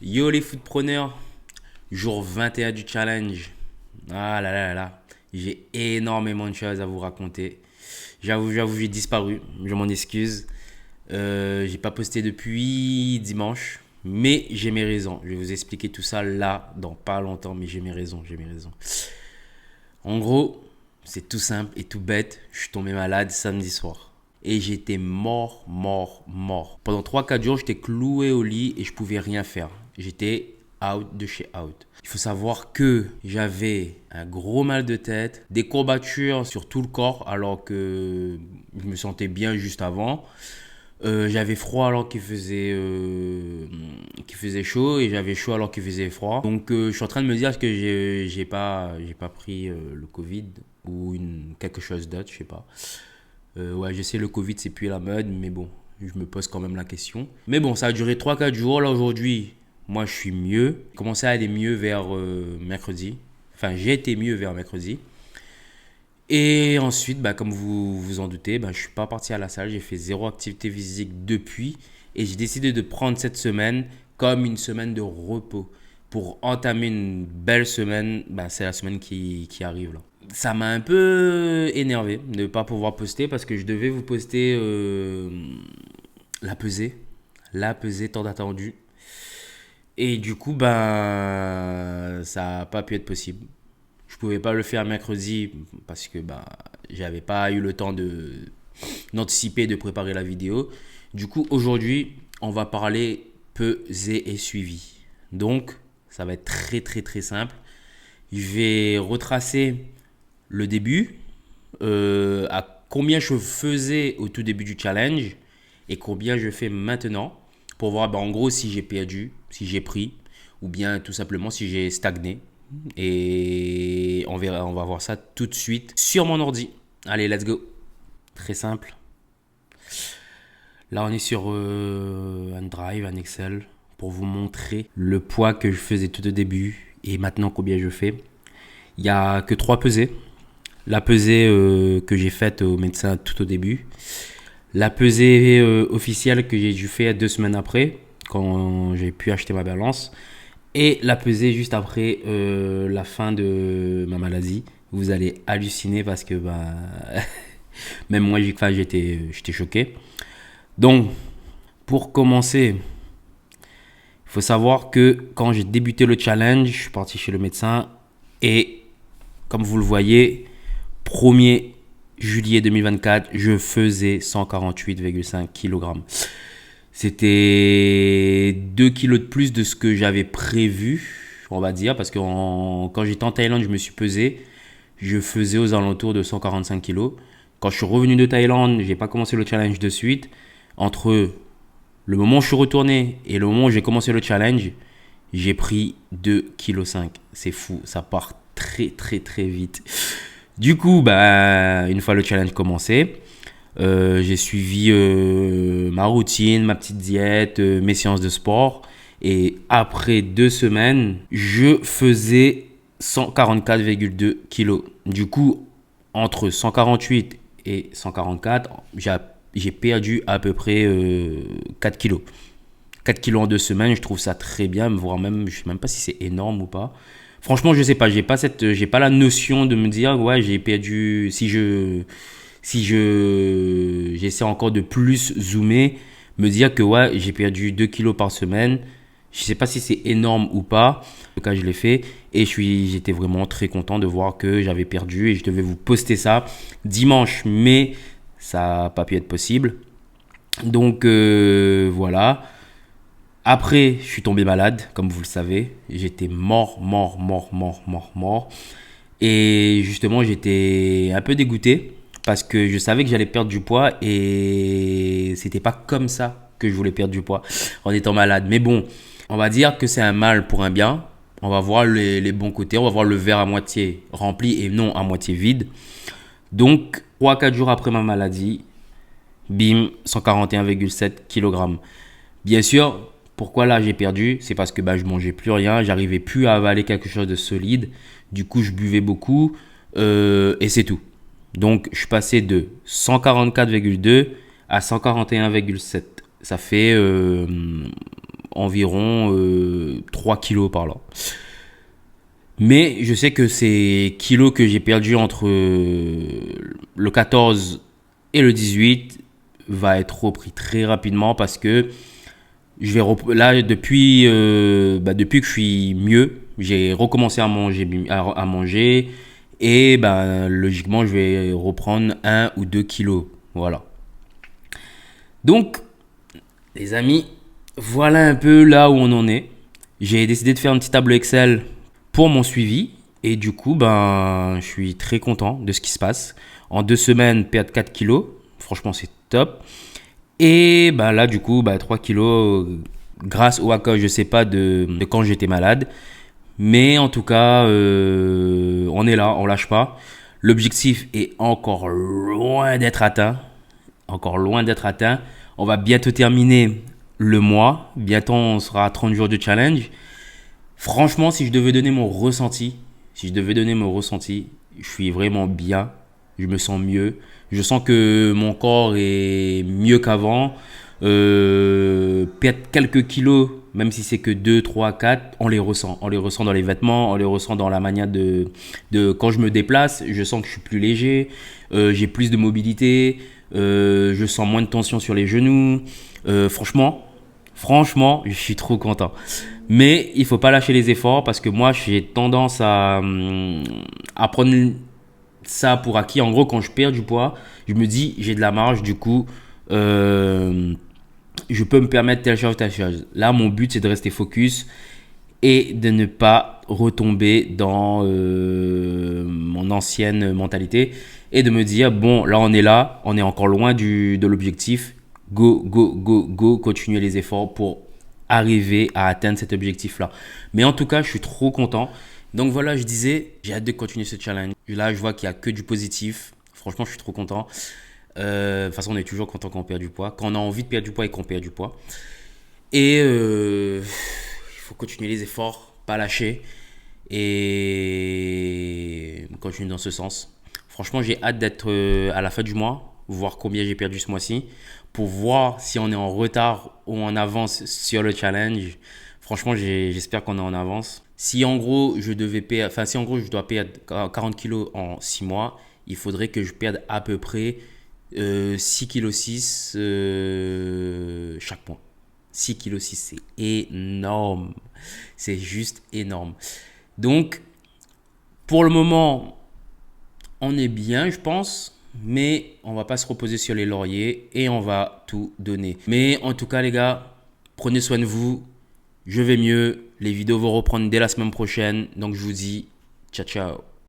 Yo les footpreneurs, jour 21 du challenge. Ah là là là là, j'ai énormément de choses à vous raconter. J'avoue, j'ai disparu, je m'en excuse. J'ai pas posté depuis dimanche, mais j'ai mes raisons. Je vais vous expliquer tout ça là, dans pas longtemps, mais j'ai mes raisons, j'ai mes raisons. En gros, c'est tout simple et tout bête. Je suis tombé malade samedi soir. Et j'étais mort, mort, mort. Pendant 3 4 jours, j'étais cloué au lit et je pouvais rien faire. J'étais out de chez out. Il faut savoir que j'avais un gros mal de tête, des courbatures sur tout le corps alors que je me sentais bien juste avant. J'avais froid alors qu'il faisait chaud et j'avais chaud alors qu'il faisait froid. Donc je suis en train de me dire que j'ai pas pris le Covid ou quelque chose d'autre, je sais pas. Ouais, je sais le Covid c'est plus la mode, mais bon, je me pose quand même la question. Mais bon, ça a duré 3 4 jours. Là aujourd'hui, moi je suis mieux. J'ai commencé à aller mieux vers mercredi. Enfin, j'ai été mieux vers mercredi. Et ensuite, bah, comme vous vous en doutez, bah, je ne suis pas parti à la salle. J'ai fait zéro activité physique depuis. Et j'ai décidé de prendre cette semaine comme une semaine de repos. Pour entamer une belle semaine, bah, c'est la semaine qui arrive là. Ça m'a un peu énervé de ne pas pouvoir poster parce que je devais vous poster la pesée. La pesée tant attendue. Et du coup, ben, ça n'a pas pu être possible. Je pouvais pas le faire mercredi parce que bah, j'avais pas eu le temps d'anticiper, de préparer la vidéo. Du coup, aujourd'hui, on va parler pesé et suivi. Donc, ça va être très très très simple. Je vais retracer le début, à combien je faisais au tout début du challenge et combien je fais maintenant pour voir bah, en gros si j'ai perdu, si j'ai pris ou bien tout simplement si j'ai stagné. Et on va voir ça tout de suite sur mon ordi. Allez, let's go. Très simple. Là, on est sur un Drive, un Excel, pour vous montrer le poids que je faisais tout au début et maintenant combien je fais. Il n'y a que 3 pesées. La pesée que j'ai faite au médecin tout au début. La pesée officielle que j'ai dû faire 2 semaines après, quand j'ai pu acheter ma balance. Et la pesée juste après la fin de ma maladie. Vous allez halluciner parce que bah, même moi j'étais choqué. Donc, pour commencer, il faut savoir que quand j'ai débuté le challenge, je suis parti chez le médecin et comme vous le voyez, 1er juillet 2024, je faisais 148,5 kg. C'était 2 kilos de plus de ce que j'avais prévu, on va dire, parce que quand j'étais en Thaïlande, je me suis pesé, je faisais aux alentours de 145 kilos. Quand je suis revenu de Thaïlande, j'ai pas commencé le challenge de suite. Entre le moment où je suis retourné et le moment où j'ai commencé le challenge, j'ai pris 2,5 kg. C'est fou, ça part très très très vite. Du coup, bah, une fois le challenge commencé, j'ai suivi ma routine, ma petite diète, mes séances de sport. Et après 2 semaines, je faisais 144,2 kilos. Du coup, entre 148 et 144, j'ai perdu à peu près 4 kilos. 4 kilos en 2 semaines, je trouve ça très bien, voire même, je sais même pas si c'est énorme ou pas. Franchement, je sais pas, j'ai pas la notion de me dire, ouais, j'ai perdu, j'essaie encore de plus zoomer, me dire que ouais, j'ai perdu 2 kilos par semaine. Je sais pas si c'est énorme ou pas. En tout cas, je l'ai fait et j'étais vraiment très content de voir que j'avais perdu et je devais vous poster ça dimanche, mais ça n'a pas pu être possible. Donc voilà. Après, je suis tombé malade, comme vous le savez. J'étais mort, mort, mort, mort, mort, mort. Et justement, j'étais un peu dégoûté parce que je savais que j'allais perdre du poids et c'était pas comme ça que je voulais perdre du poids en étant malade. Mais bon, on va dire que c'est un mal pour un bien. On va voir les bons côtés, on va voir le verre à moitié rempli et non à moitié vide. Donc, 3 4 jours après ma maladie, bim, 141,7 kg. Bien sûr, pourquoi là j'ai perdu? C'est parce que bah, je mangeais plus rien, j'arrivais plus à avaler quelque chose de solide. Du coup, je buvais beaucoup et c'est tout. Donc, je suis passé de 144,2 à 141,7. Ça fait environ 3 kilos par là. Mais je sais que ces kilos que j'ai perdus entre le 14 et le 18 va être repris très rapidement parce que là depuis que je suis mieux, j'ai recommencé à manger et logiquement je vais reprendre 1 ou 2 kilos. Voilà. Donc les amis, voilà un peu là où on en est. J'ai décidé de faire un petit tableau Excel pour mon suivi. Et du coup, je suis très content de ce qui se passe. En 2 semaines, perdre 4 kilos. Franchement, c'est top. Et là, du coup, 3 kilos grâce au haka, je sais pas de quand j'étais malade. Mais en tout cas, on est là, on lâche pas. L'objectif est encore loin d'être atteint. Encore loin d'être atteint. On va bientôt terminer le mois. Bientôt, on sera à 30 jours de challenge. Franchement, si je devais donner mon ressenti, je suis vraiment bien. Je me sens mieux. Je sens que mon corps est mieux qu'avant. Perdre quelques kilos, même si c'est que 2, 3, 4, on les ressent. On les ressent dans les vêtements, on les ressent dans la manière de quand je me déplace. Je sens que je suis plus léger. J'ai plus de mobilité. Je sens moins de tension sur les genoux. Franchement, je suis trop content. Mais il faut pas lâcher les efforts parce que moi, j'ai tendance à prendre ça pour acquis. En gros, quand je perds du poids, je me dis, j'ai de la marge, du coup, je peux me permettre telle chose, telle chose. Là, mon but, c'est de rester focus et de ne pas retomber dans mon ancienne mentalité et de me dire, bon, là, on est encore loin de l'objectif. Go, go, go, go, continuer les efforts pour arriver à atteindre cet objectif-là. Mais en tout cas, je suis trop content. Donc voilà, je disais, j'ai hâte de continuer ce challenge. Là, je vois qu'il n'y a que du positif. Franchement, je suis trop content. De toute façon, on est toujours content quand on perd du poids. Quand on a envie de perdre du poids et qu'on perd du poids. Et il faut continuer les efforts, pas lâcher. Et continuer dans ce sens. Franchement, j'ai hâte d'être à la fin du mois, voir combien j'ai perdu ce mois-ci, pour voir si on est en retard ou en avance sur le challenge. Franchement, j'espère qu'on est en avance. Si en gros, je dois perdre 40 kilos en 6 mois, il faudrait que je perde à peu près 6,6 kg chaque mois. 6,6 kg, c'est énorme. C'est juste énorme. Donc, pour le moment, on est bien, je pense. Mais on va pas se reposer sur les lauriers et on va tout donner. Mais en tout cas, les gars, prenez soin de vous. Je vais mieux. Les vidéos vont reprendre dès la semaine prochaine. Donc, je vous dis ciao, ciao.